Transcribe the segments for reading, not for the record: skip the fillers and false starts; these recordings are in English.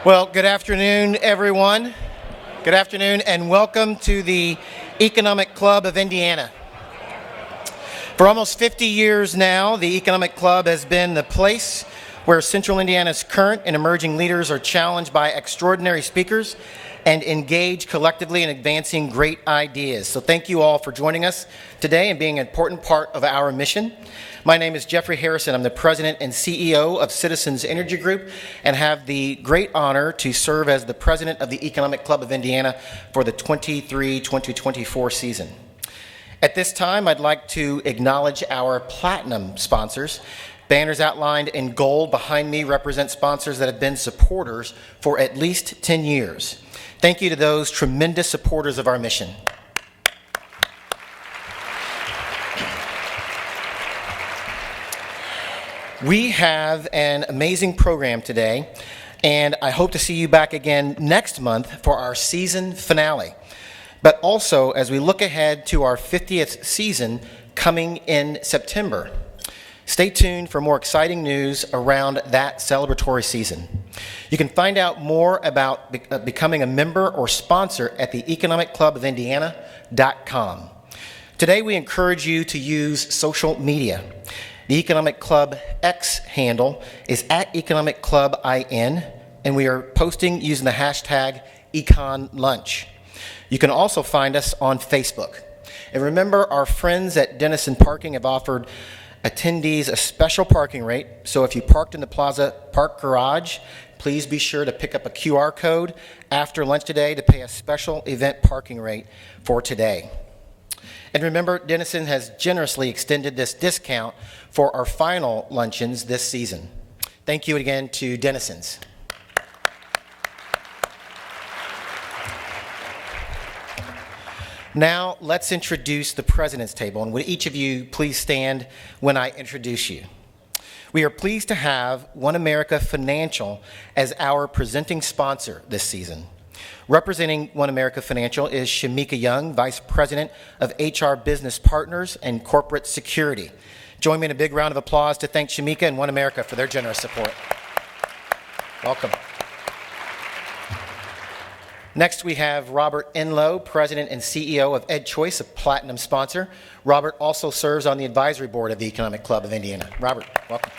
Well, good afternoon, everyone. Good afternoon, and welcome to the Economic Club of Indiana. For almost 50 years now, the Economic Club has been the place where Central Indiana's current and emerging leaders are challenged by extraordinary speakers and engage collectively in advancing great ideas. So thank you all for joining us today and being an important part of our mission. My name is Jeffrey Harrison. I'm the president and CEO of Citizens Energy Group and have the great honor to serve as the president of the Economic Club of Indiana for the 23-2024 season. At this time, I'd like to acknowledge our platinum sponsors. Banners outlined in gold behind me represent sponsors that have been supporters for at least 10 years. Thank you to those tremendous supporters of our mission. We have an amazing program today, and I hope to see you back again next month for our season finale. But also, as we look ahead to our 50th season coming in September, stay tuned for more exciting news around that celebratory season. You can find out more about becoming a member or sponsor at the economicclubofindiana.com. Today, we encourage you to use social media. The Economic Club X handle is at EconomicClubIN, and we are posting using the hashtag EconLunch. You can also find us on Facebook. And remember, our friends at Denison Parking have offered attendees a special parking rate. So if you parked in the Plaza Park Garage, please be sure to pick up a QR code after lunch today to pay a special event parking rate for today. And remember, Denison has generously extended this discount for our final luncheons this season. Thank you again to Denison's. Now, let's introduce the President's Table, and would each of you please stand when I introduce you. We are pleased to have One America Financial as our presenting sponsor this season. Representing One America Financial is Shamika Young, Vice President of HR Business Partners and Corporate Security. Join me in a big round of applause to thank Shamika and One America for their generous support. Welcome. Next, we have Robert Enlow, President and CEO of EdChoice, a platinum sponsor. Robert also serves on the advisory board of the Economic Club of Indiana. Robert, welcome.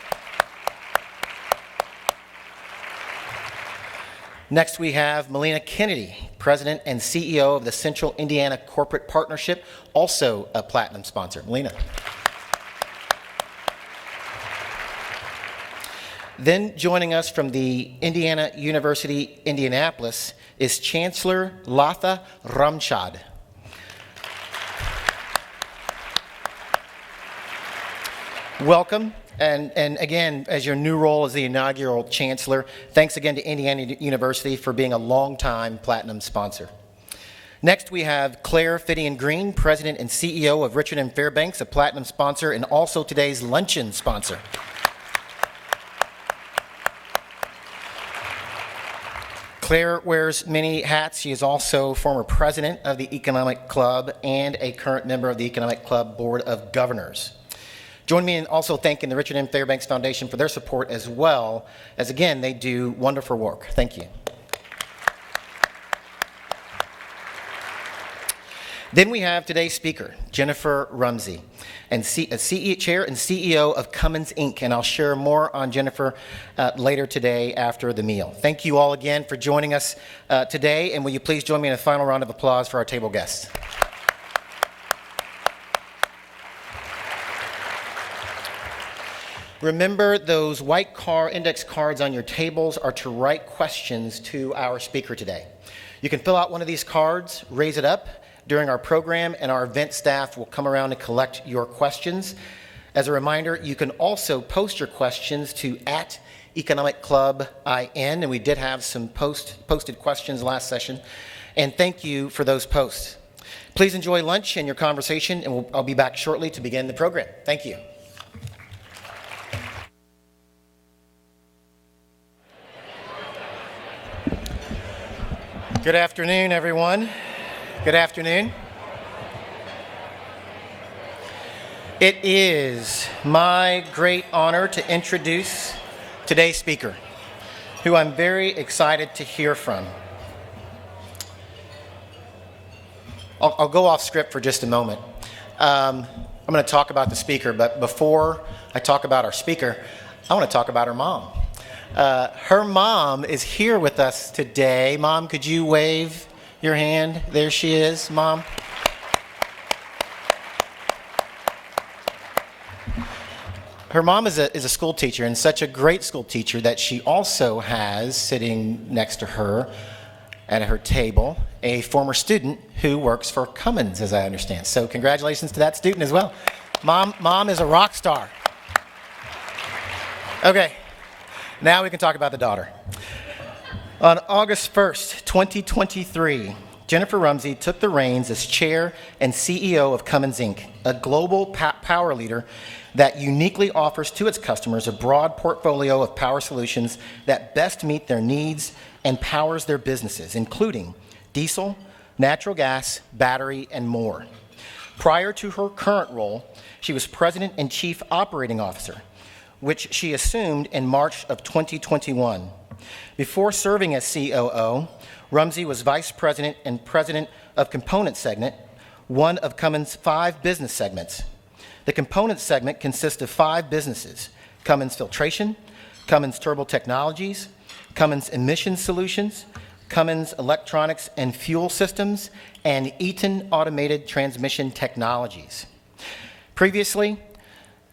Next, we have Melina Kennedy, President and CEO of the Central Indiana Corporate Partnership, also a platinum sponsor. Melina. Then joining us from the Indiana University, Indianapolis, is Chancellor Latha Ramchad. Welcome. And again, as your new role as the inaugural chancellor, thanks again to Indiana University for being a longtime platinum sponsor. Next, we have Claire Fittian-Green, President and CEO of Richard & Fairbanks, a platinum sponsor and also today's luncheon sponsor. Claire wears many hats. She is also former president of the Economic Club and a current member of the Economic Club Board of Governors. Join me in also thanking the Richard M. Fairbanks Foundation for their support as well, as again, they do wonderful work. Thank you. Then we have today's speaker, Jennifer Rumsey, and Chair and CEO of Cummins, Inc., and I'll share more on Jennifer later today after the meal. Thank you all again for joining us today, and will you please join me in a final round of applause for our table guests. Remember, those white index cards on your tables are to write questions to our speaker today. You can fill out one of these cards, raise it up during our program, and our event staff will come around and collect your questions. As a reminder, you can also post your questions to @EconomicClubIN, and we did have some posted questions last session, and thank you for those posts. Please enjoy lunch and your conversation, and I'll be back shortly to begin the program. Thank you. Good afternoon, everyone. Good afternoon. It is my great honor to introduce today's speaker, who I'm very excited to hear from. I'll go off script for just a moment. I'm going to talk about the speaker, but before I talk about our speaker, I want to talk about her mom. Her mom is here with us today. Mom, could you wave your hand? There she is, Mom. Her mom is a school teacher, and such a great school teacher that she also has, sitting next to her at her table, a former student who works for Cummins, as I understand. So congratulations to that student as well. Mom is a rock star. Okay, now we can talk about the daughter. On August 1st, 2023, Jennifer Rumsey took the reins as chair and CEO of Cummins Inc., a global power leader that uniquely offers to its customers a broad portfolio of power solutions that best meet their needs and powers their businesses, including diesel, natural gas, battery, and more. Prior to her current role, she was President and Chief Operating Officer, which she assumed in March of 2021. Before serving as COO, Rumsey was Vice President and President of Component Segment, one of Cummins' 5 business segments. The Component Segment consists of 5 businesses: Cummins Filtration, Cummins Turbo Technologies, Cummins Emission Solutions, Cummins Electronics and Fuel Systems, and Eaton Automated Transmission Technologies. Previously,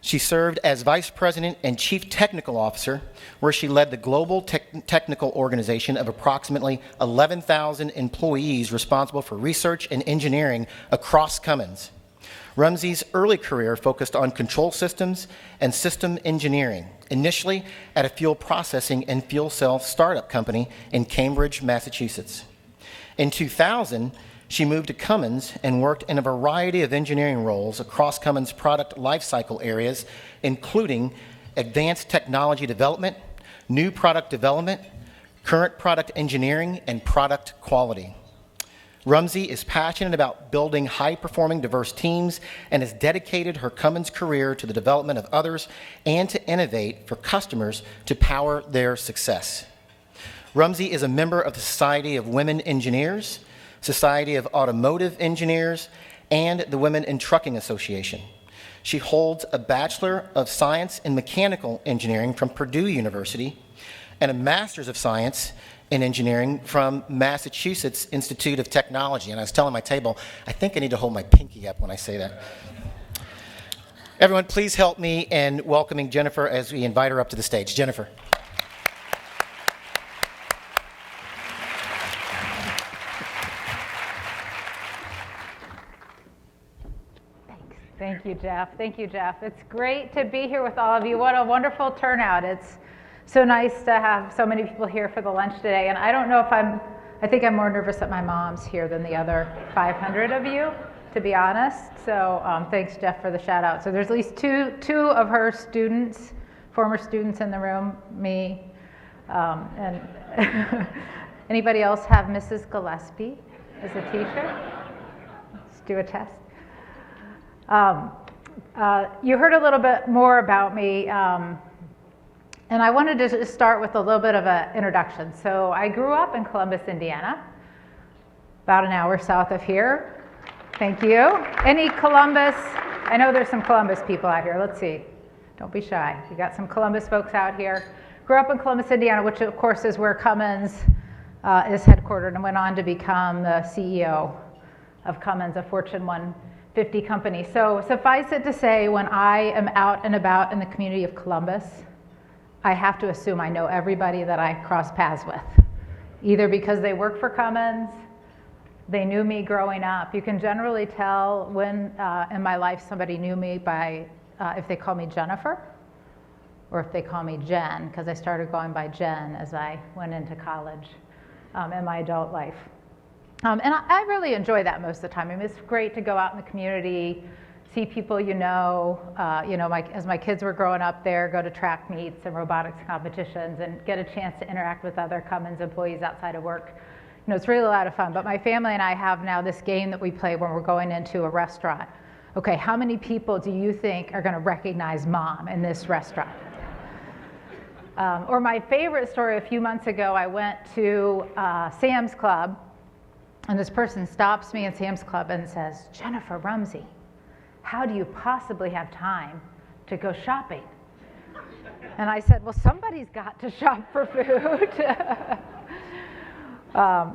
she served as Vice President and Chief Technical Officer, where she led the global technical organization of approximately 11,000 employees responsible for research and engineering across Cummins. Rumsey's early career focused on control systems and system engineering, initially at a fuel processing and fuel cell startup company in Cambridge, Massachusetts. In 2000, she moved to Cummins and worked in a variety of engineering roles across Cummins' product lifecycle areas, including advanced technology development, new product development, current product engineering, and product quality. Rumsey is passionate about building high-performing, diverse teams and has dedicated her Cummins career to the development of others and to innovate for customers to power their success. Rumsey is a member of the Society of Women Engineers, Society of Automotive Engineers, and the Women in Trucking Association. She holds a Bachelor of Science in Mechanical Engineering from Purdue University and a Master's of Science in Engineering from Massachusetts Institute of Technology. And I was telling my table, I think I need to hold my pinky up when I say that. Everyone, please help me in welcoming Jennifer as we invite her up to the stage. Jennifer. Thank you, Jeff. Thank you, Jeff. It's great to be here with all of you. What a wonderful turnout. It's so nice to have so many people here for the lunch today. And I don't know if I think I'm more nervous that my mom's here than the other 500 of you, to be honest. So thanks, Jeff, for the shout out. So there's at least two of her students, former students in the room, me, and anybody else have Mrs. Gillespie as a teacher? Let's do a test. You heard a little bit more about me, and I wanted to just start with a little bit of an introduction. So I grew up in Columbus, Indiana, about an hour south of here. Thank you. Any Columbus? I know there's some Columbus people out here. Let's see. Don't be shy. We got some Columbus folks out here. Grew up in Columbus, Indiana, which of course is where Cummins is headquartered, and went on to become the CEO of Cummins, a Fortune 150 company. So suffice it to say, when I am out and about in the community of Columbus, I have to assume I know everybody that I cross paths with, either because they work for Cummins, they knew me growing up. You can generally tell when in my life somebody knew me by if they call me Jennifer or if they call me Jen, because I started going by Jen as I went into college in my adult life. And I really enjoy that most of the time. I mean, it's great to go out in the community, see people as my kids were growing up there, go to track meets and robotics competitions and get a chance to interact with other Cummins employees outside of work. It's really a lot of fun. But my family and I have now this game that we play when we're going into a restaurant. Okay, how many people do you think are going to recognize Mom in this restaurant? Or my favorite story, a few months ago, I went to Sam's Club, and this person stops me in Sam's Club and says, "Jennifer Rumsey, how do you possibly have time to go shopping?" And I said, well, somebody's got to shop for food.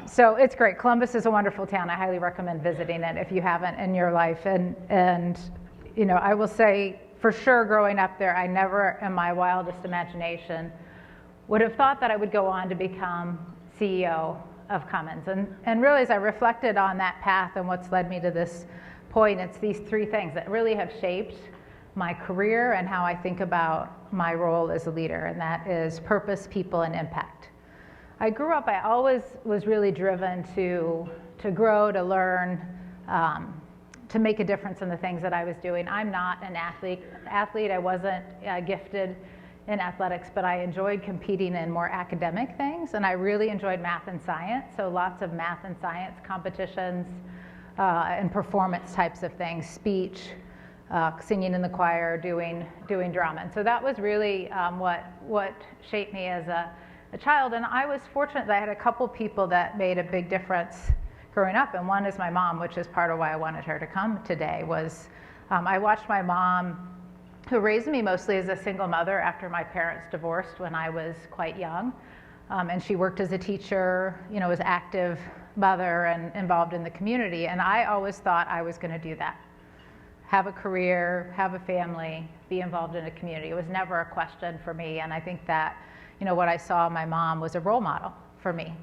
So it's great. Columbus is a wonderful town. I highly recommend visiting it if you haven't in your life. And you know, I will say for sure growing up there, I never in my wildest imagination would have thought that I would go on to become CEO of Cummins. And really, as I reflected on that path and what's led me to this point, it's these three things that really have shaped my career and how I think about my role as a leader, and that is purpose, people, and impact. I grew up, I always was really driven to grow, to learn, to make a difference in the things that I was doing. I'm not an athlete. I wasn't gifted in athletics, but I enjoyed competing in more academic things, and I really enjoyed math and science, so lots of math and science competitions and performance types of things, speech, singing in the choir, doing drama. And so that was really what shaped me as a child. And I was fortunate that I had a couple people that made a big difference growing up. And one is my mom, which is part of why I wanted her to come today, was I watched my mom, who raised me mostly as a single mother after my parents divorced when I was quite young. And she worked as a teacher, you know, was active mother and involved in the community. And I always thought I was going to do that. Have a career, have a family, be involved in a community. It was never a question for me, and I think that, you know, what I saw in my mom was a role model for me.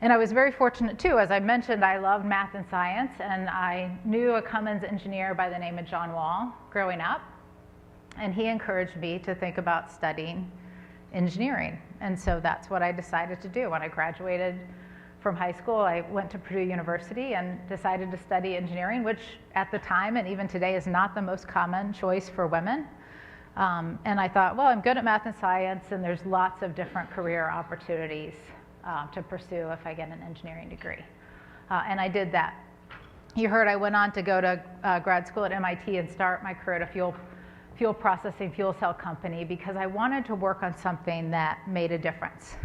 And I was very fortunate too. As I mentioned, I loved math and science, and I knew a Cummins engineer by the name of John Wall growing up, and he encouraged me to think about studying engineering. And so that's what I decided to do. When I graduated from high school, I went to Purdue University and decided to study engineering, which at the time and even today is not the most common choice for women. And I thought, well, I'm good at math and science, and there's lots of different career opportunities to pursue if I get an engineering degree. And I did that. You heard I went on to go to grad school at MIT and start my career at a fuel processing fuel cell company because I wanted to work on something that made a difference.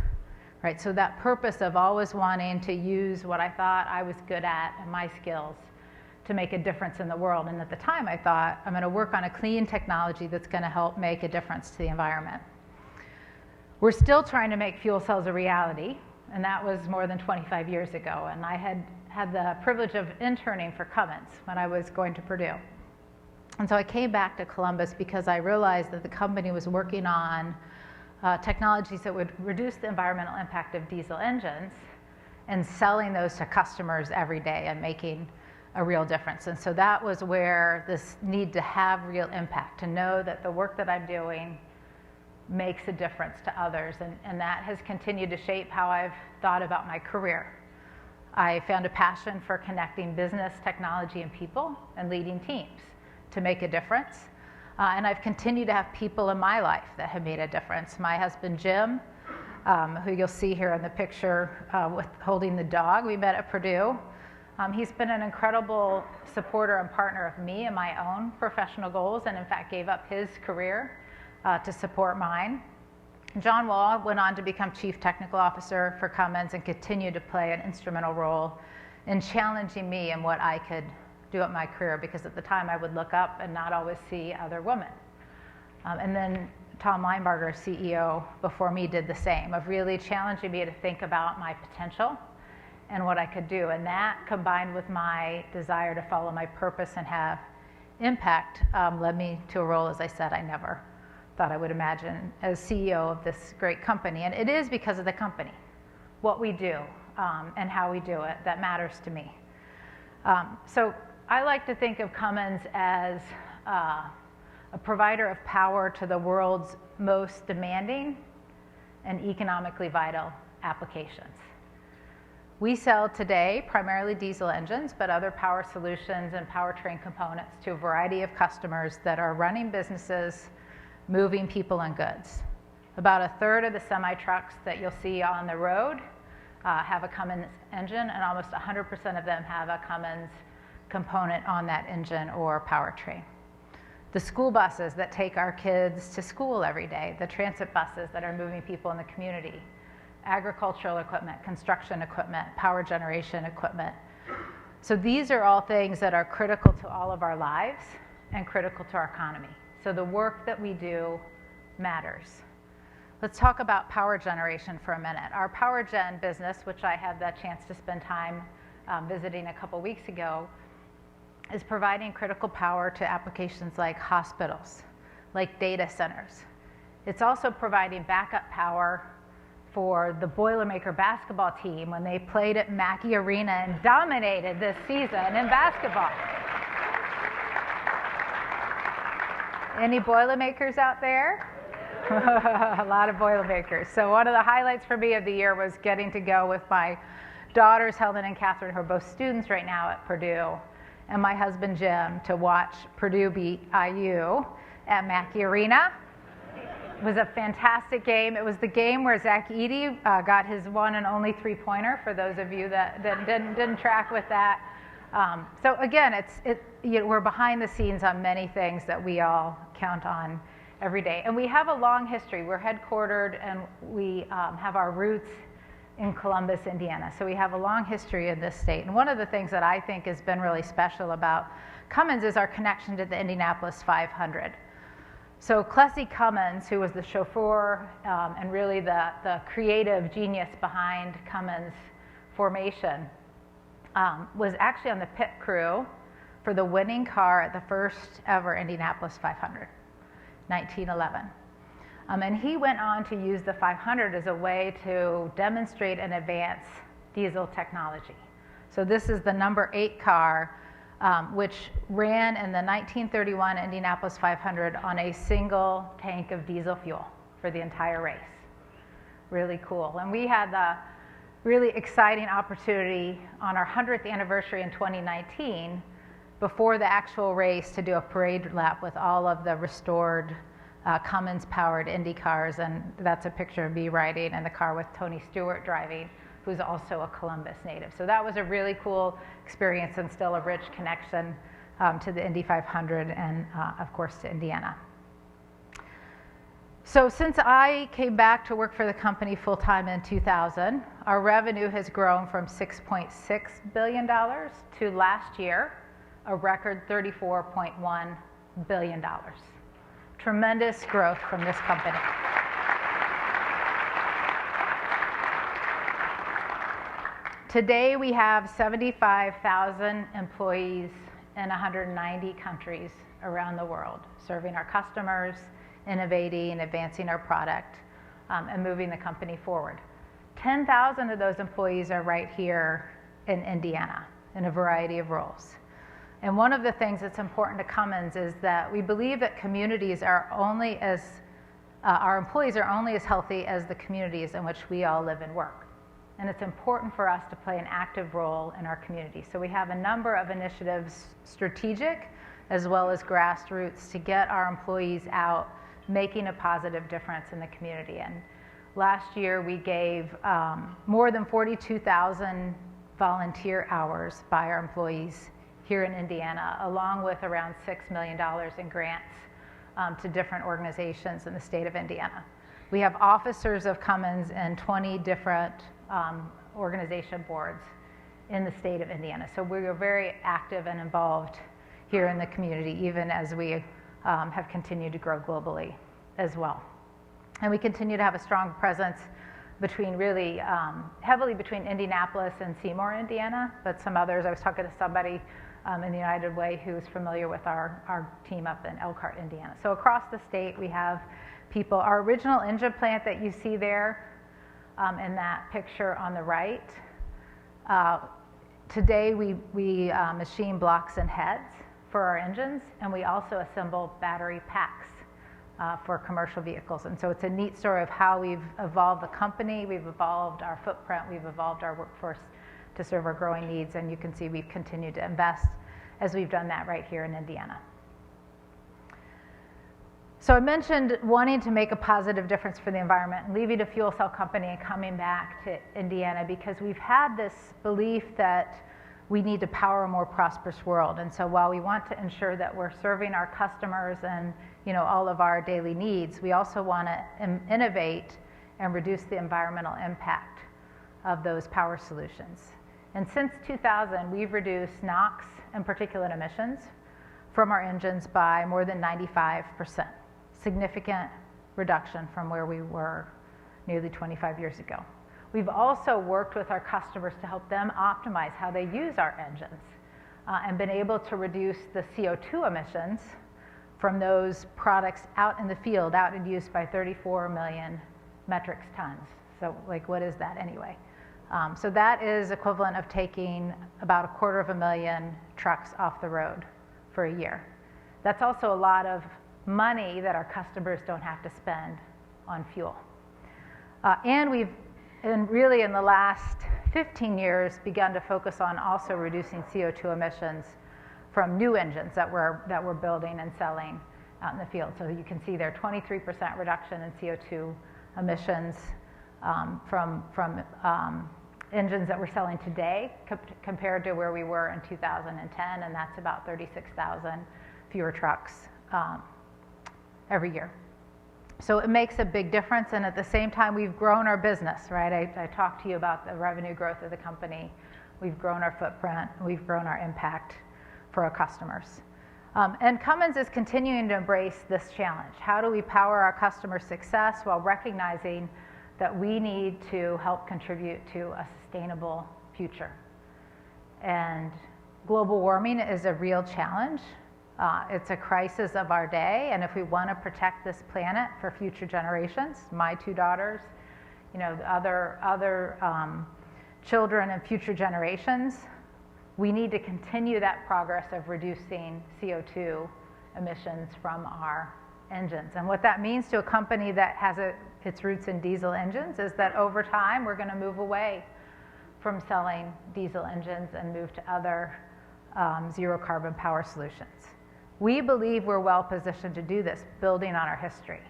Right, so that purpose of always wanting to use what I thought I was good at and my skills to make a difference in the world. And at the time I thought, I'm going to work on a clean technology that's going to help make a difference to the environment. We're still trying to make fuel cells a reality, and that was more than 25 years ago. And I had the privilege of interning for Cummins when I was going to Purdue. And so I came back to Columbus because I realized that the company was working on technologies that would reduce the environmental impact of diesel engines and selling those to customers every day and making a real difference. And so that was where this need to have real impact, to know that the work that I'm doing makes a difference to others. And that has continued to shape how I've thought about my career. I found a passion for connecting business, technology, and people and leading teams to make a difference. And I've continued to have people in my life that have made a difference. My husband, Jim, who you'll see here in the picture with holding the dog, we met at Purdue. He's been an incredible supporter and partner of me and my own professional goals, and in fact gave up his career to support mine. John Wall went on to become Chief Technical Officer for Cummins and continued to play an instrumental role in challenging me in what I could do at my career, because at the time I would look up and not always see other women. And then Tom Linebarger, CEO before me, did the same, of really challenging me to think about my potential and what I could do. And that, combined with my desire to follow my purpose and have impact, led me to a role, as I said, I never thought I would imagine, as CEO of this great company. And it is because of the company, what we do and how we do it, that matters to me. So I like to think of Cummins as a provider of power to the world's most demanding and economically vital applications. We sell today primarily diesel engines, but other power solutions and powertrain components to a variety of customers that are running businesses, moving people and goods. About a third of the semi-trucks that you'll see on the road have a Cummins engine, and almost 100% of them have a Cummins component on that engine or powertrain. the school buses that take our kids to school every day, the transit buses that are moving people in the community, agricultural equipment, construction equipment, power generation equipment. So these are all things that are critical to all of our lives and critical to our economy. So the work that we do matters. Let's talk about power generation for a minute. Our power gen business, which I had the chance to spend time visiting a couple weeks ago, is providing critical power to applications like hospitals, like data centers. It's also providing backup power for the Boilermaker basketball team when they played at Mackey Arena and dominated this season in basketball. Any Boilermakers out there? A lot of Boilermakers. So one of the highlights for me of the year was getting to go with my daughters, Helen and Catherine, who are both students right now at Purdue, and my husband, Jim, to watch Purdue beat IU at Mackey Arena. It was a fantastic game. It was the game where Zach Eady got his one and only three-pointer, for those of you that didn't track with that. So again, we're behind the scenes on many things that we all count on every day. And we have a long history. We're headquartered and we have our roots in Columbus, Indiana. So we have a long history in this state. And one of the things that I think has been really special about Cummins is our connection to the Indianapolis 500. So Clessie Cummins, who was the chauffeur and really the creative genius behind Cummins formation, was actually on the pit crew for the winning car at the first ever Indianapolis 500, 1911. And he went on to use the 500 as a way to demonstrate and advance diesel technology. So this is the number 8 car, which ran in the 1931 Indianapolis 500 on a single tank of diesel fuel for the entire race. Really cool. And we had the really exciting opportunity on our 100th anniversary in 2019, before the actual race, to do a parade lap with all of the restored Cummins-powered Indy cars, and that's a picture of me riding in the car with Tony Stewart driving, who's also a Columbus native. So that was a really cool experience and still a rich connection to the Indy 500 and, of course, to Indiana. So since I came back to work for the company full-time in 2000, our revenue has grown from $6.6 billion to last year, a record $34.1 billion. Tremendous growth from this company. Today we have 75,000 employees in 190 countries around the world, serving our customers, innovating, advancing our product, and moving the company forward. 10,000 of those employees are right here in Indiana in a variety of roles. And one of the things that's important to Cummins is that we believe that communities are only as, our employees are only as healthy as the communities in which we all live and work. And it's important for us to play an active role in our community. So we have a number of initiatives, strategic as well as grassroots, to get our employees out making a positive difference in the community. And last year we gave more than 42,000 volunteer hours by our employees here in Indiana, along with around $6 million in grants to different organizations in the state of Indiana. We have officers of Cummins in 20 different organization boards in the state of Indiana. So we are very active and involved here in the community, even as we have continued to grow globally as well. And we continue to have a strong presence between really heavily between Indianapolis and Seymour, Indiana, but some others. I was talking to somebody in the United Way who's familiar with our team up in Elkhart, Indiana. So across the state we have people. Our original engine plant that you see there in that picture on the right, today we machine blocks and heads for our engines, and we also assemble battery packs for commercial vehicles. And so it's a neat story of how we've evolved the company, we've evolved our footprint, we've evolved our workforce to serve our growing needs, and you can see we've continued to invest as we've done that right here in Indiana. So I mentioned wanting to make a positive difference for the environment and leaving a fuel cell company and coming back to Indiana because we've had this belief that we need to power a more prosperous world. And so while we want to ensure that we're serving our customers and all of our daily needs, we also want to innovate and reduce the environmental impact of those power solutions. And since 2000, we've reduced NOx and particulate emissions from our engines by more than 95%. Significant reduction from where we were nearly 25 years ago. We've also worked with our customers to help them optimize how they use our engines and been able to reduce the CO2 emissions from those products out in the field, out in use, by 34 million metric tons. So what is that anyway? So that is equivalent of taking about 250,000 trucks off the road for a year. That's also a lot of money that our customers don't have to spend on fuel. And we've, really in the last 15 years, begun to focus on also reducing CO2 emissions from new engines that we're building and selling out in the field. So you can see there 23% reduction in CO2 emissions from engines that we're selling today compared to where we were in 2010, and that's about 36,000 fewer trucks every year. So it makes a big difference, and at the same time, we've grown our business, right? I talked to you about the revenue growth of the company. We've grown our footprint. We've grown our impact for our customers. And Cummins is continuing to embrace this challenge. How do we power our customer success while recognizing that we need to help contribute to a sustainable future? And global warming is a real challenge. It's a crisis of our day, and if we want to protect this planet for future generations, my two daughters, other children and future generations, we need to continue that progress of reducing CO2 emissions from our engines. And what that means to a company that has its roots in diesel engines is that over time we're going to move away from selling diesel engines and move to other zero carbon power solutions. We believe we're well positioned to do this, building on our history,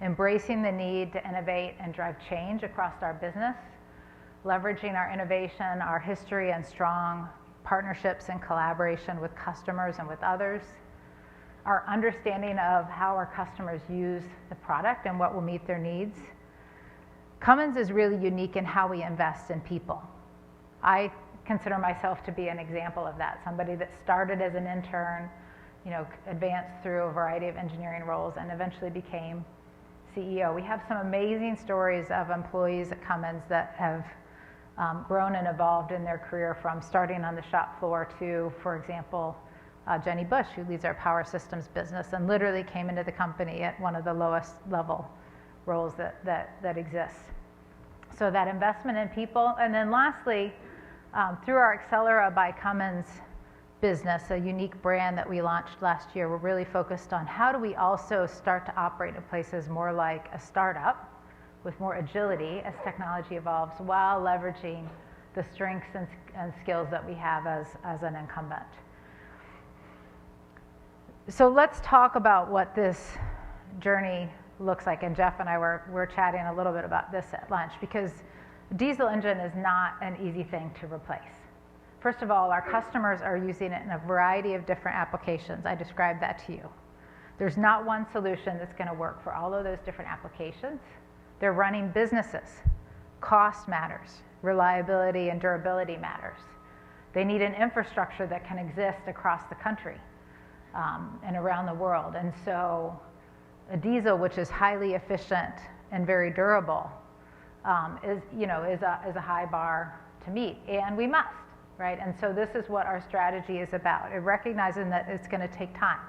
embracing the need to innovate and drive change across our business, leveraging our innovation, our history, and strong partnerships and collaboration with customers and with others, our understanding of how our customers use the product and what will meet their needs. Cummins is really unique in how we invest in people. I consider myself to be an example of that, somebody that started as an intern, advanced through a variety of engineering roles and eventually became CEO. We have some amazing stories of employees at Cummins that have grown and evolved in their career, from starting on the shop floor to, for example, Jenny Bush, who leads our power systems business and literally came into the company at one of the lowest level roles that exists. So that investment in people. And then lastly, through our Accelera by Cummins business, a unique brand that we launched last year, we're really focused on how do we also start to operate in places more like a startup with more agility as technology evolves, while leveraging the strengths and skills that we have as an incumbent. So let's talk about what this journey looks like. And Jeff and I were chatting a little bit about this at lunch, because diesel engine is not an easy thing to replace. First of all, our customers are using it in a variety of different applications. I described that to you. There's not one solution that's going to work for all of those different applications. They're running businesses. Cost matters. Reliability and durability matters. They need an infrastructure that can exist across the country and around the world. And so a diesel, which is highly efficient and very durable, is a high bar to meet, and we must. Right? And so this is what our strategy is about, recognizing that it's going to take time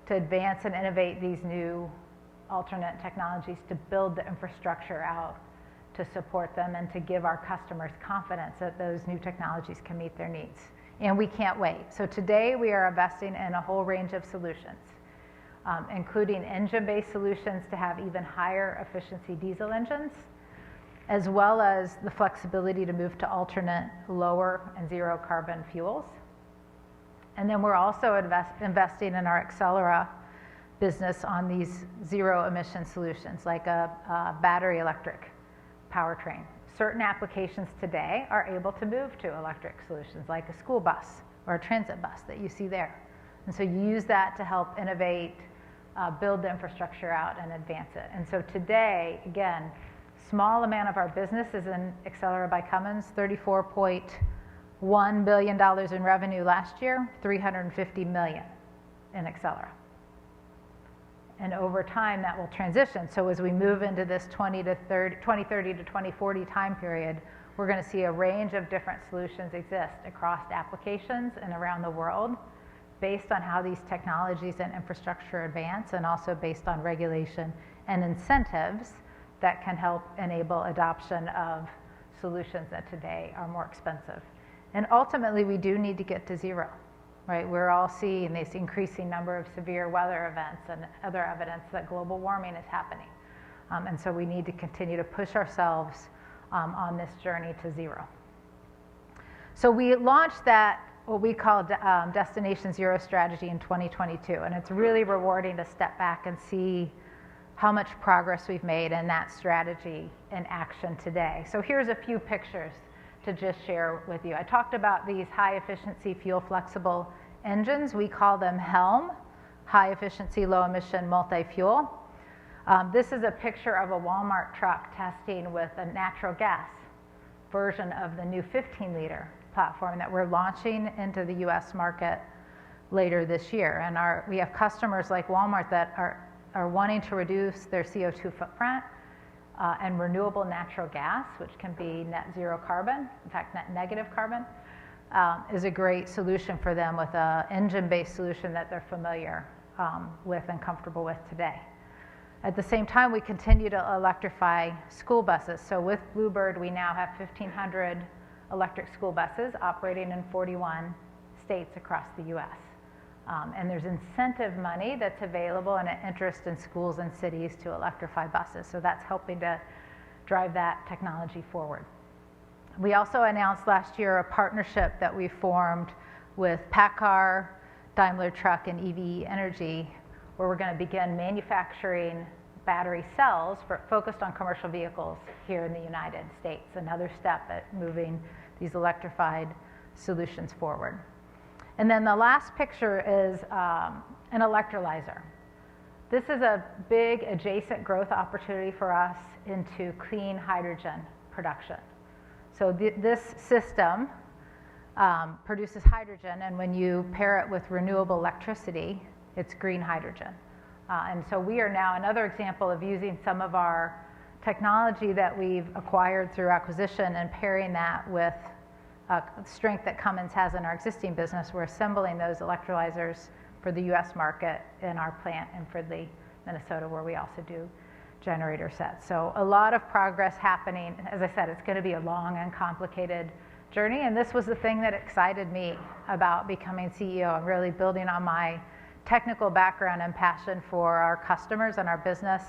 to advance and innovate these new alternate technologies, to build the infrastructure out to support them and to give our customers confidence that those new technologies can meet their needs. And we can't wait. So today we are investing in a whole range of solutions, including engine-based solutions to have even higher efficiency diesel engines, as well as the flexibility to move to alternate lower and zero carbon fuels. And then we're also investing in our Accelera business on these zero emission solutions, like a battery electric powertrain. certain applications today are able to move to electric solutions, like a school bus or a transit bus that you see there. And so you use that to help innovate, build the infrastructure out and advance it. And so today, again, small amount of our business is in Accelera by Cummins, $34.1 billion in revenue last year, $350 million in Accelera. And over time, that will transition. So as we move into this 2030 to 2040 time period, we're going to see a range of different solutions exist across applications and around the world based on how these technologies and infrastructure advance, and also based on regulation and incentives that can help enable adoption of solutions that today are more expensive. And ultimately, we do need to get to zero. Right, we're all seeing this increasing number of severe weather events and other evidence that global warming is happening. And so we need to continue to push ourselves on this journey to zero. So we launched that, what we call Destination Zero strategy in 2022. And it's really rewarding to step back and see how much progress we've made in that strategy in action today. So here's a few pictures to just share with you. I talked about these high efficiency fuel flexible engines. We call them HELM, high efficiency low emission multi-fuel. This is a picture of a Walmart truck testing with a natural gas version of the new 15-liter platform that we're launching into the US market later this year. And we have customers like Walmart that are wanting to reduce their CO2 footprint, and renewable natural gas, which can be net zero carbon, in fact, net negative carbon, is a great solution for them with an engine-based solution that they're familiar with and comfortable with today. At the same time, we continue to electrify school buses. So with Bluebird, we now have 1,500 electric school buses operating in 41 states across the US. And there's incentive money that's available and an interest in schools and cities to electrify buses. So that's helping to drive that technology forward. We also announced last year a partnership that we formed with PACCAR, Daimler Truck, and EV Energy, where we're going to begin manufacturing battery cells focused on commercial vehicles here in the United States. Another step at moving these electrified solutions forward. And then the last picture is an electrolyzer. This is a big adjacent growth opportunity for us into clean hydrogen production. So this system produces hydrogen, and when you pair it with renewable electricity, it's green hydrogen. And so we are now another example of using some of our technology that we've acquired through acquisition and pairing that with strength that Cummins has in our existing business. We're assembling those electrolyzers for the US market in our plant in Fridley, Minnesota, where we also do generator sets. So a lot of progress happening. As I said, it's going to be a long and complicated journey, and this was the thing that excited me about becoming CEO and really building on my technical background and passion for our customers and our business,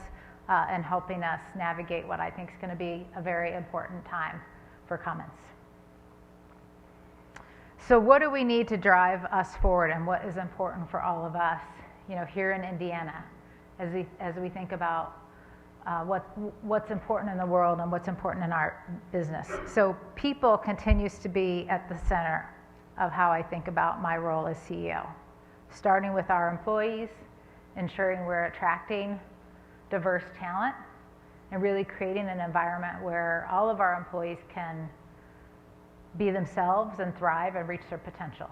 and helping us navigate what I think is going to be a very important time for Cummins. So what do we need to drive us forward, and what is important for all of us, here in Indiana, as we think about what's important in the world and what's important in our business? So people continues to be at the center of how I think about my role as CEO, starting with our employees, ensuring we're attracting diverse talent, and really creating an environment where all of our employees can be themselves and thrive and reach their potential.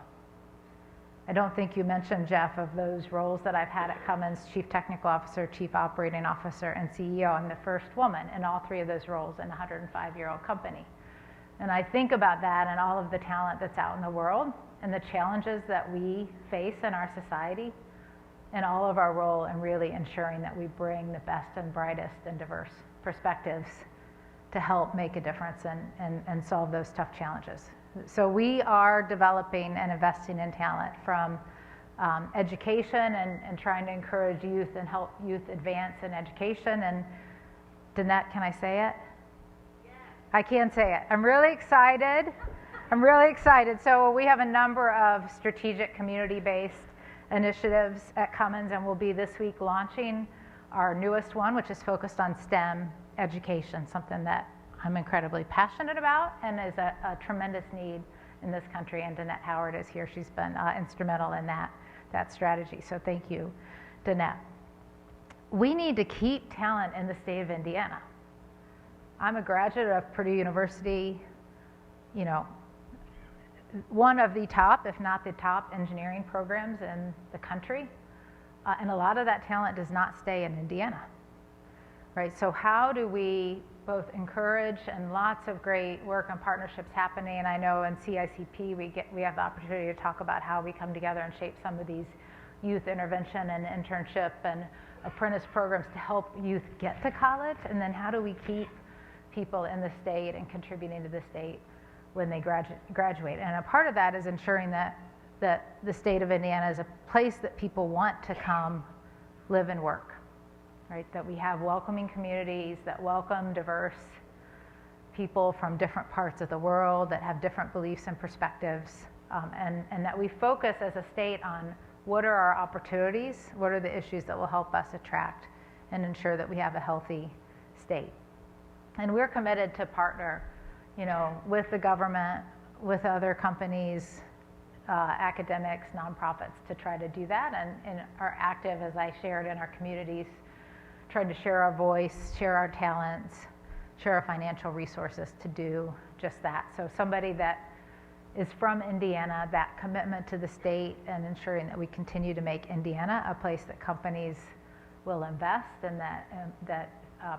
I don't think you mentioned, Jeff, of those roles that I've had at Cummins: Chief Technical Officer, Chief Operating Officer, and CEO. I'm the first woman in all three of those roles in a 105-year-old company. And I think about that and all of the talent that's out in the world and the challenges that we face in our society, and all of our role in really ensuring that we bring the best and brightest and diverse perspectives to help make a difference and solve those tough challenges. So we are developing and investing in talent, from education and trying to encourage youth and help youth advance in education. And Danette, can I say it? Yeah. I can say it. I'm really excited. I'm really excited. So we have a number of strategic community-based initiatives at Cummins, and we'll be this week launching our newest one, which is focused on STEM education, something that I'm incredibly passionate about and is a tremendous need in this country. And Danette Howard is here. She's been instrumental in that strategy. So thank you, Danette. We need to keep talent in the state of Indiana. I'm a graduate of Purdue University, you know, one of the top, if not the top, engineering programs in the country. And a lot of that talent does not stay in Indiana, right? So how do we both encourage, and lots of great work and partnerships happening, and I know in CICP we have the opportunity to talk about how we come together and shape some of these youth intervention and internship and apprentice programs to help youth get to college, and then how do we keep people in the state and contributing to the state when they graduate. And a part of that is ensuring that the state of Indiana is a place that people want to come live and work, right? That we have welcoming communities that welcome diverse people from different parts of the world that have different beliefs and perspectives, and that we focus as a state on what are our opportunities, what are the issues that will help us attract and ensure that we have a healthy state. And we're committed to partner, you know, with the government, with other companies, academics, nonprofits to try to do that, and are active, as I shared, in our communities, trying to share our voice, share our talents, share our financial resources to do just that. So somebody that is from Indiana, that commitment to the state and ensuring that we continue to make Indiana a place that companies will invest and that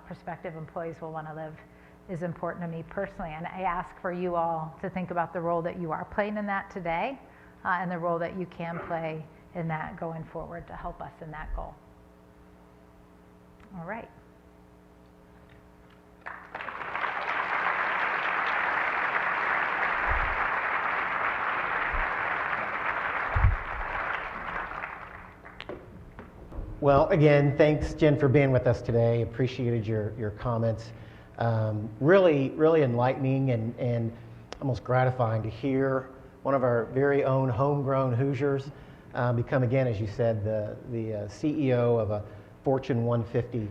prospective employees will want to live is important to me personally. And I ask for you all to think about the role that you are playing in that today, and the role that you can play in that going forward to help us in that goal. All right. Well, again, thanks, Jen, for being with us today. Appreciated your comments. Really enlightening and almost gratifying to hear one of our very own homegrown Hoosiers become, again, as you said, the CEO of a Fortune 150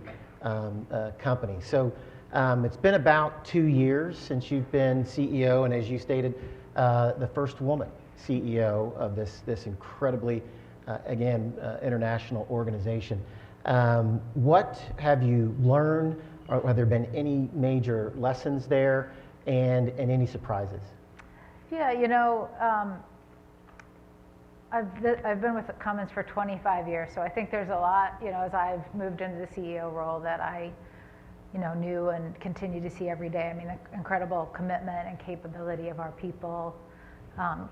company. So it's been about 2 years since you've been CEO, and as you stated, the first woman CEO of this incredibly, again, international organization. What have you learned, or have there been any major lessons there, and any surprises? Yeah, you know, I've been with Cummins for 25 years, so I think there's a lot, you know, as I've moved into the CEO role that I, you know, knew and continue to see every day. I mean, the incredible commitment and capability of our people.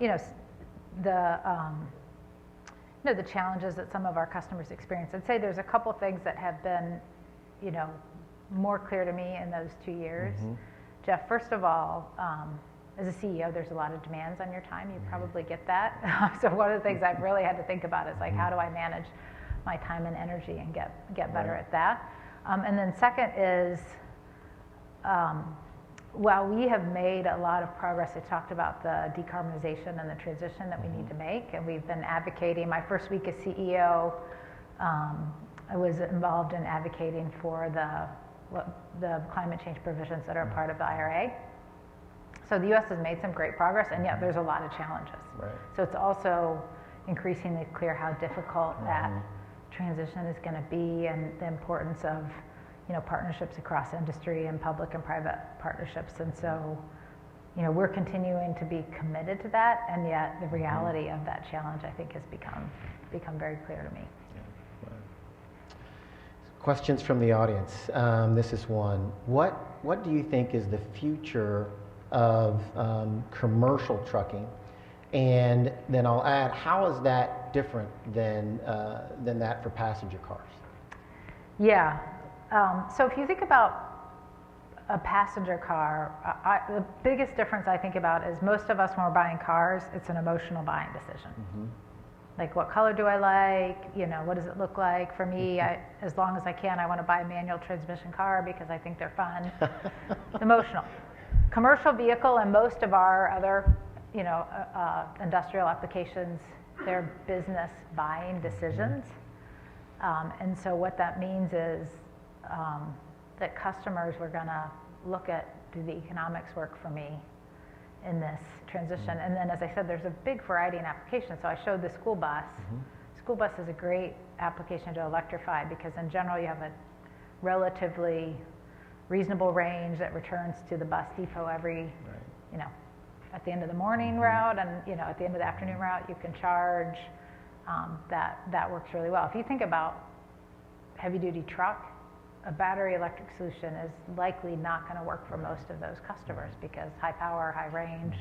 You know, the challenges that some of our customers experience. I'd say there's a couple things that have been, you know, more clear to me in those 2 years. Mm-hmm. Jeff, first of all, as a CEO, there's a lot of demands on your time. You probably get that. So one of the things I've really had to think about is like, how do I manage my time and energy and get better at that? And then second is, while we have made a lot of progress, I talked about the decarbonization and the transition that we need to make, and we've been advocating. My first week as CEO, I was involved in advocating for the climate change provisions that are part of the IRA. So the U.S. has made some great progress, and yet there's a lot of challenges. Right. So it's also increasingly clear how difficult that transition is going to be, and the importance of, you know, partnerships across industry and public and private partnerships. And so, you know, we're continuing to be committed to that, and yet the reality of that challenge, I think, has become very clear to me. Yeah. Questions from the audience. This is one. What do you think is the future of commercial trucking? And then I'll add, how is that different than that for passenger cars? Yeah. So if you think about a passenger car, the biggest difference I think about is most of us, when we're buying cars, it's an emotional buying decision. Mm-hmm. Like, what color do I like? You know, what does it look like? For me, as long as I can, I want to buy a manual transmission car because I think they're fun. Emotional. Commercial vehicle and most of our other, you know, industrial applications, they're business buying decisions. And so what that means is that customers were going to look at, do the economics work for me in this transition? And then, as I said, there's a big variety in applications. So I showed the school bus. School bus is a great application to electrify because in general you have a relatively reasonable range that returns to the bus depot every, you know, at the end of the morning route and, you know, at the end of the afternoon route you can charge. That works really well. If you think about heavy duty truck, a battery electric solution is likely not going to work for most of those customers because high power, high range.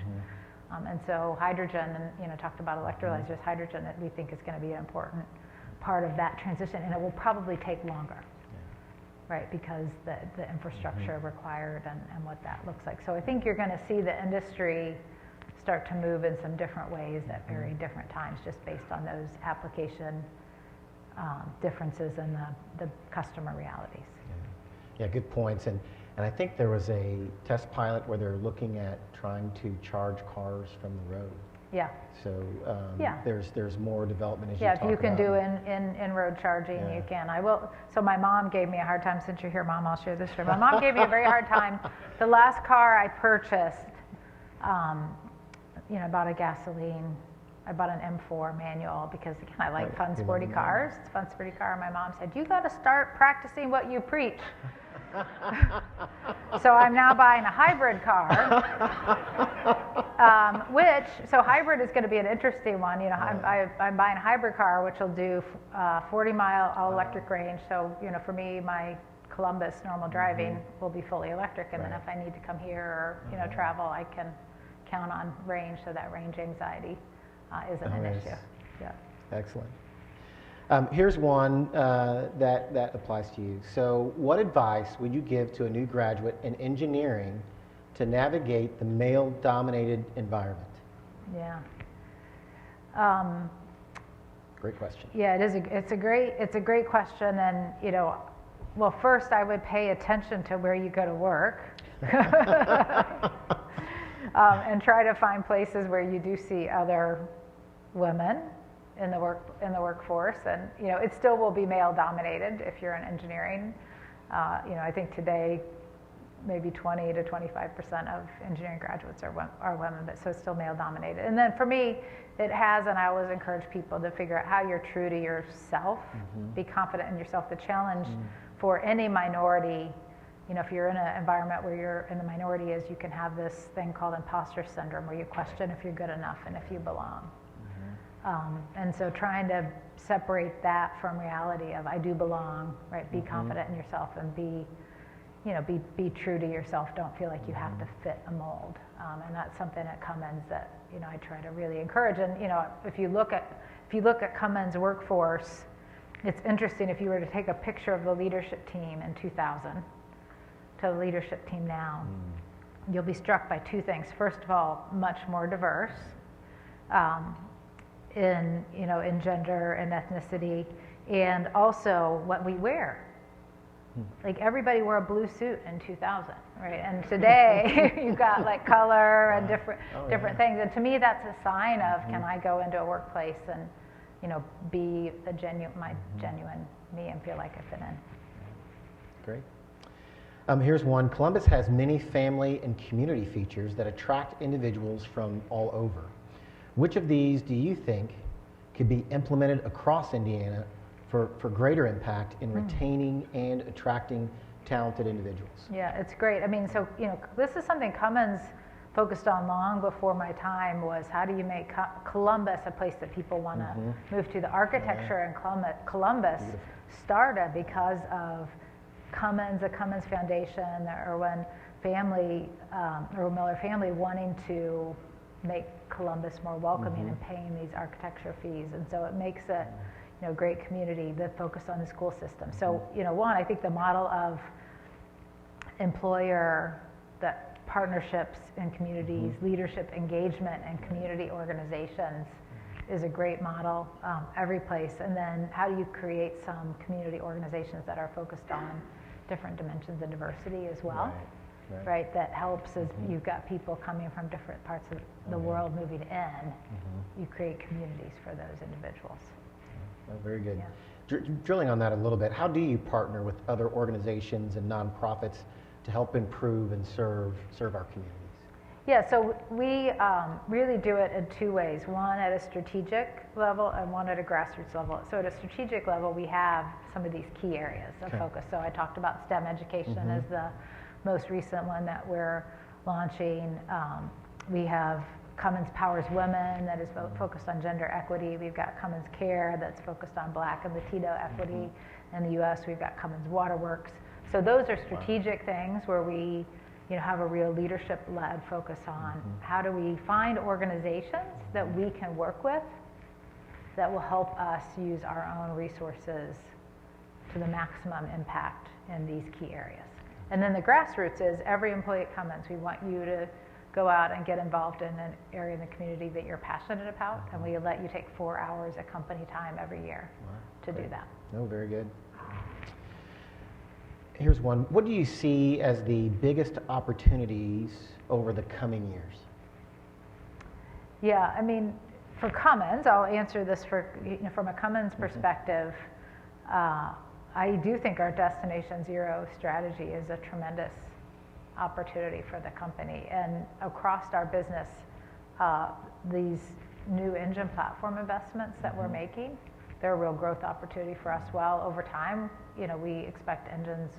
And so hydrogen, and you know, talked about electrolyzers, hydrogen that we think is going to be an important part of that transition, and it will probably take longer, right, because the infrastructure required and what that looks like. So I think you're going to see the industry start to move in some different ways at very different times, just based on those application differences and the customer realities. Yeah, good points. And I think there was a test pilot where they're looking at trying to charge cars from the road. Yeah. So there's more development as you talk if you can about. do in road charging, you can. I will. So my mom gave me a hard time. Since you're here, Mom, I'll share this story. My mom gave me a very hard time. The last car I purchased, you know, I bought a gasoline. I bought an M4 manual because, again, I like fun, sporty cars. It's a fun, sporty car. And my mom said, "You got to start practicing what you preach." So I'm now buying a hybrid car, so hybrid is going to be an interesting one. You know, I'm buying a hybrid car, which will do 40-mile all-electric range. So, you know, for me, my Columbus normal driving will be fully electric, and then if I need to come here or, you know, travel, I can count on range, so that range anxiety isn't an issue. Yeah. Excellent. Here's one that applies to you. So what advice would you give to a new graduate in engineering to navigate the male-dominated environment? Yeah. Great question. Yeah, it's a great question, and you know, well, first I would pay attention to where you go to work, and try to find places where you do see other women in the workforce, and you know, it still will be male dominated if you're in engineering. You know, I think today maybe 20 to 25% of engineering graduates are women, but so it's still male dominated. And then for me, it has, and I always encourage people to figure out how you're true to yourself, be confident in yourself. The challenge for any minority, you know, if you're in an environment where you're in the minority, is you can have this thing called imposter syndrome, where you question if you're good enough and if you belong. And so trying to separate that from reality of I do belong, right? Be confident in yourself and be true to yourself. Don't feel like you have to fit a mold. And that's something at Cummins that, you know, I try to really encourage. And, you know, if you look at Cummins workforce, it's interesting if you were to take a picture of the leadership team in 2000 to the leadership team now, you'll be struck by two things. First of all, much more diverse. In gender and ethnicity, and also what we wear. Like everybody wore a blue suit in 2000, right? And today you've got like color and different things. And to me, that's a sign of can I go into a workplace and, you know, be my genuine me and feel like I fit in. Great. Here's one. Columbus has many family and community features that attract individuals from all over. Which of these do you think could be implemented across Indiana for greater impact in retaining and attracting talented individuals? Yeah, it's great. I mean, so, you know, this is something Cummins focused on long before my time, was how do you make Columbus a place that people want to move to. The architecture in Columbus started because of Cummins, the Cummins Foundation, the Irwin family, Irwin Miller family wanting to make Columbus more welcoming and paying these architecture fees. And so it makes it, you know, great community that focus on the school system. So, you know, one, I think the model of employer, that partnerships in communities, leadership engagement and community organizations is a great model every place. And then how do you create some community organizations that are focused on different dimensions of diversity as well? Right, that helps as you've got people coming from different parts of the world moving in. You create communities for those individuals. Very good. Yeah. Drilling on that a little bit, how do you partner with other organizations and nonprofits to help improve and serve our communities? Yeah, so we really do it in two ways, one at a strategic level and one at a grassroots level. So at a strategic level, we have some of these key areas of focus. So I talked about STEM education as the most recent one that we're launching. We have Cummins Powers Women that is focused on gender equity. We've got Cummins Care that's focused on Black and Latino equity. In the US, we've got Cummins Waterworks. So those are strategic things where we have a real leadership-led focus on how do we find organizations that we can work with that will help us use our own resources to the maximum impact in these key areas. And then the grassroots is every employee at Cummins, we want you to go out and get involved in an area in the community that you're passionate about, and we let you take 4 hours of company time every year to do that. Oh, very good. Here's one. What do you see as the biggest opportunities over the coming years? Yeah, I mean, for Cummins, I'll answer this from a Cummins perspective. I do think our Destination Zero strategy is a tremendous opportunity for the company. And across our business, these new engine platform investments that we're making, they're a real growth opportunity for us. Well, over time, we expect engines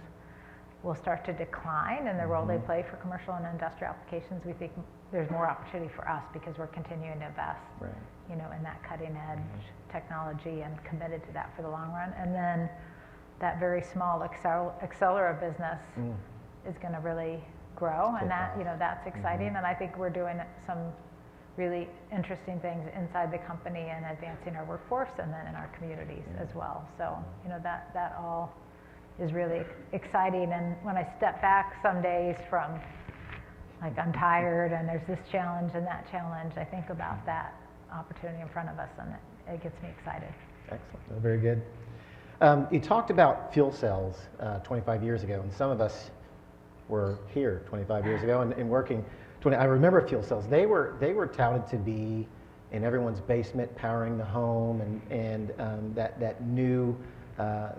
will start to decline in the role they play for commercial and industrial applications. We think there's more opportunity for us because we're continuing to invest, in that cutting edge technology and committed to that for the long run. And then that very small Accelera business is going to really grow, and that's exciting. And I think we're doing some really interesting things inside the company and advancing our workforce and then in our communities as well. So, that all is really exciting. And when I step back some days from I'm tired and there's this challenge and that challenge, I think about that opportunity in front of us, and it gets me excited. Excellent. Well, very good. You talked about fuel cells 25 years ago, and some of us were here 25 years ago and working. I remember fuel cells. They were touted to be in everyone's basement, powering the home, and that new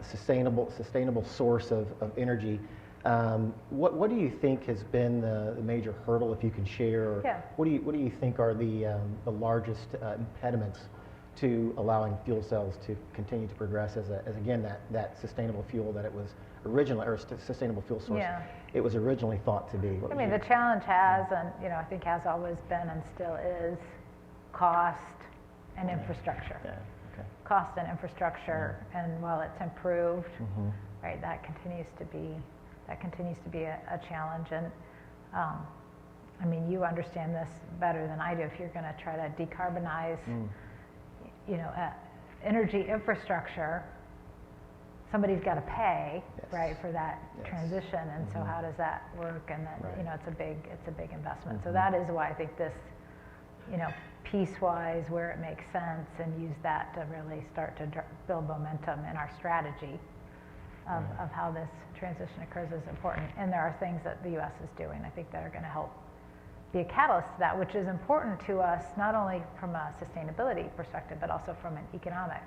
sustainable source of energy. What do you think has been the major hurdle, if you can share? Or what do you think are the largest impediments to allowing fuel cells to continue to progress as again that sustainable fuel that it was originally, or sustainable fuel source it was originally thought to be? I mean, the challenge has, and I think has always been and still is, cost and infrastructure. Cost and infrastructure, and while it's improved, right, that continues to be a challenge. And I mean, you understand this better than I do. If you're going to try to decarbonize, energy infrastructure, somebody's got to pay, right, for that transition. And so, how does that work? And then, it's a big investment. So that is why I think this, piece-wise, where it makes sense, and use that to really start to build momentum in our strategy of how this transition occurs is important. And there are things that the U.S. is doing, I think, that are going to help be a catalyst to that, which is important to us, not only from a sustainability perspective, but also from an economic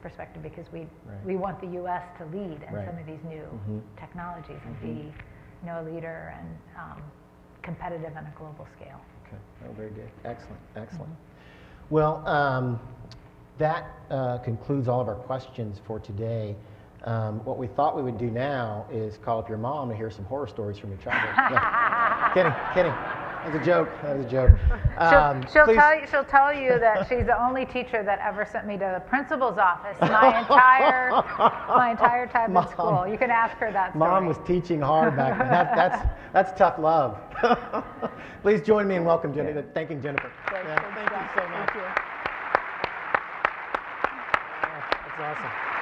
perspective, because we want the U.S. to lead in some of these new technologies and be, a leader and competitive on a global scale. Okay, oh, very good. Excellent. Well, that concludes all of our questions for today. What we thought we would do now is call up your mom to hear some horror stories from your childhood. No. Kidding. That was a joke. She'll tell you that she's the only teacher that ever sent me to the principal's office my entire time in school. You can ask her that story. Mom was teaching hard back then. That's tough love. Please join me in thanking Jennifer. Thank you so much. That's awesome.